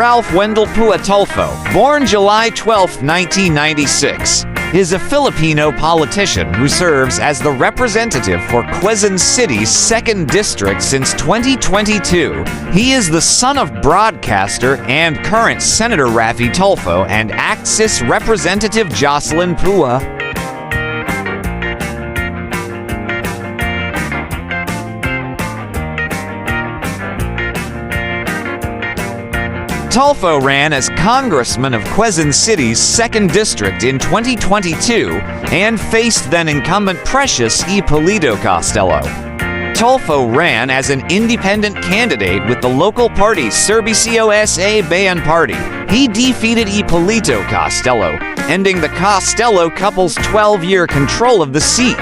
Ralph Wendell Pua Tulfo, born July 12, 1996, is a Filipino politician who serves as the representative for Quezon City's 2nd District since 2022. He is the son of broadcaster and current Senator Raffy Tulfo and Axis Representative Jocelyn Pua. Tulfo ran as congressman of Quezon City's 2nd District in 2022 and faced then-incumbent Precious Ippolito Costello. Tulfo ran as an independent candidate with the local party Servicio sa Bayan Party. He defeated Ippolito Costello, ending the Costello couple's 12-year control of the seat.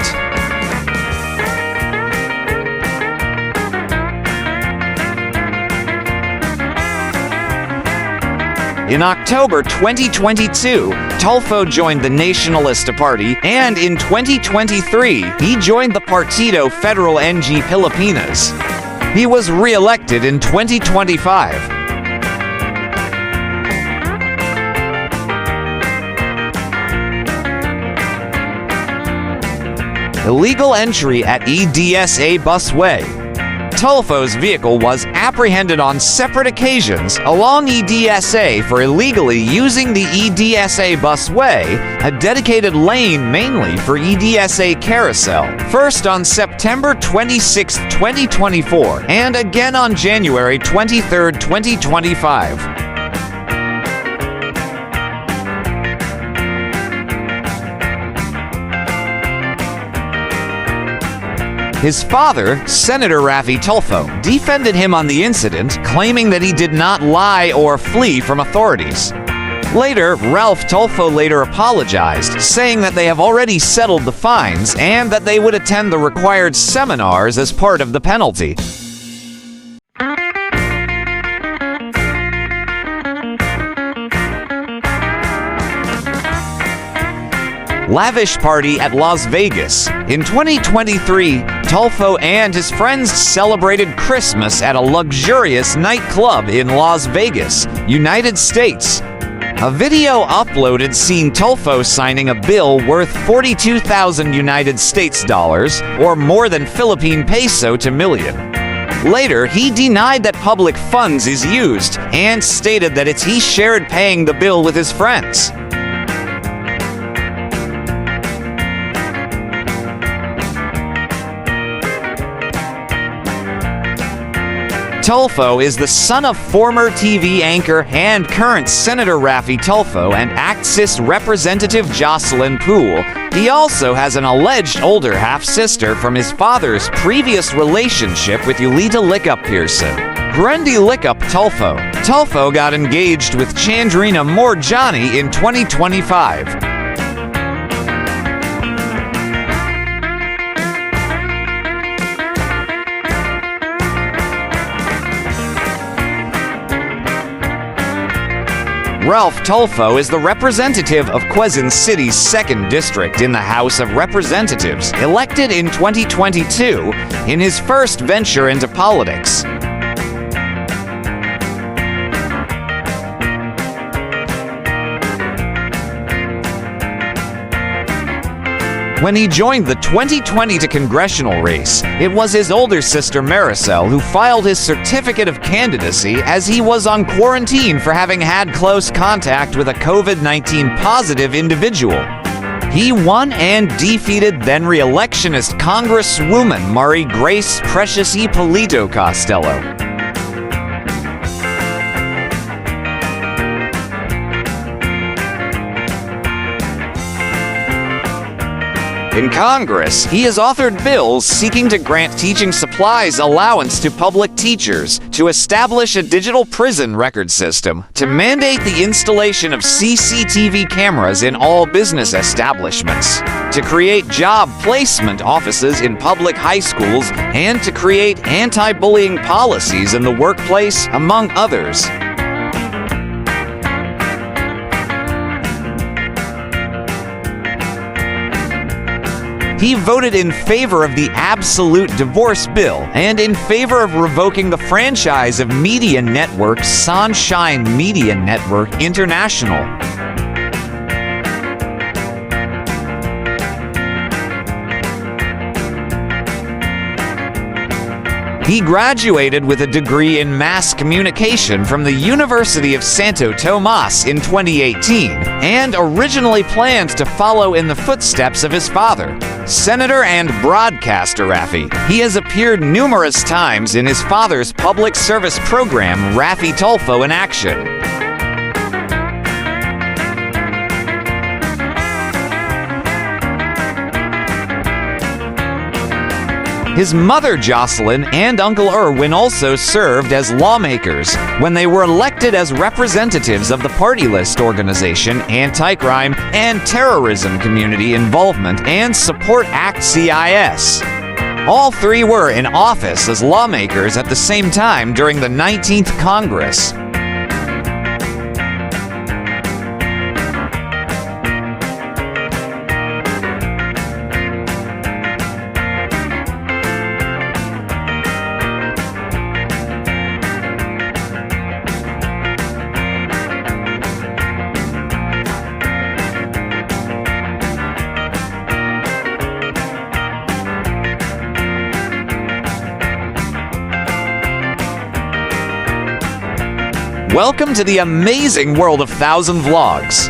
In October 2022, Tulfo joined the Nacionalista Party, and in 2023, he joined the Partido Federal ng Pilipinas. He was re-elected in 2025. Illegal entry at EDSA busway. Tulfo's vehicle was apprehended on separate occasions along EDSA for illegally using the EDSA busway, a dedicated lane mainly for EDSA carousel, first on September 26, 2024, and again on January 23, 2025. His father, Senator Raffy Tulfo, defended him on the incident, claiming that he did not lie or flee from authorities. Later, Ralph Tulfo later apologized, saying that they have already settled the fines and that they would attend the required seminars as part of the penalty. Lavish party at Las Vegas. In 2023, Tulfo and his friends celebrated Christmas at a luxurious nightclub in Las Vegas, United States. A video uploaded seen Tulfo signing a bill worth 42,000 United States dollars, or more than Philippine peso to million. Later, he denied that public funds is used and stated that he shared paying the bill with his friends. Tulfo is the son of former TV anchor and current Senator Raffy Tulfo and Axis Representative Jocelyn Pua. He also has an alleged older half-sister from his father's previous relationship with Yulita Lickup Pearson. Grundy Lickup Tulfo. Tulfo got engaged with Chandrina Morjani in 2025. Ralph Tulfo is the representative of Quezon City's 2nd District in the House of Representatives, elected in 2022 in his first venture into politics. When he joined the 2020 congressional race, it was his older sister Maricel who filed his certificate of candidacy as he was on quarantine for having had close contact with a COVID-19 positive individual. He won and defeated then re-electionist Congresswoman Marie Grace Precious Ippolito Costello. In Congress, he has authored bills seeking to grant teaching supplies allowance to public teachers, to establish a digital prison record system, to mandate the installation of CCTV cameras in all business establishments, to create job placement offices in public high schools, and to create anti-bullying policies in the workplace, among others. He voted in favor of the absolute divorce bill and in favor of revoking the franchise of media network Sunshine Media Network International. He graduated with a degree in mass communication from the University of Santo Tomas in 2018 and originally planned to follow in the footsteps of his father, Senator and broadcaster Raffy. He has appeared numerous times in his father's public service program, Raffy Tulfo in Action. His mother, Jocelyn, and Uncle Erwin also served as lawmakers when they were elected as representatives of the party list organization Anti-Crime and Terrorism Community Involvement and Support Act CIS. All three were in office as lawmakers at the same time during the 19th Congress. Welcome to the amazing world of 1,000 Vlogs.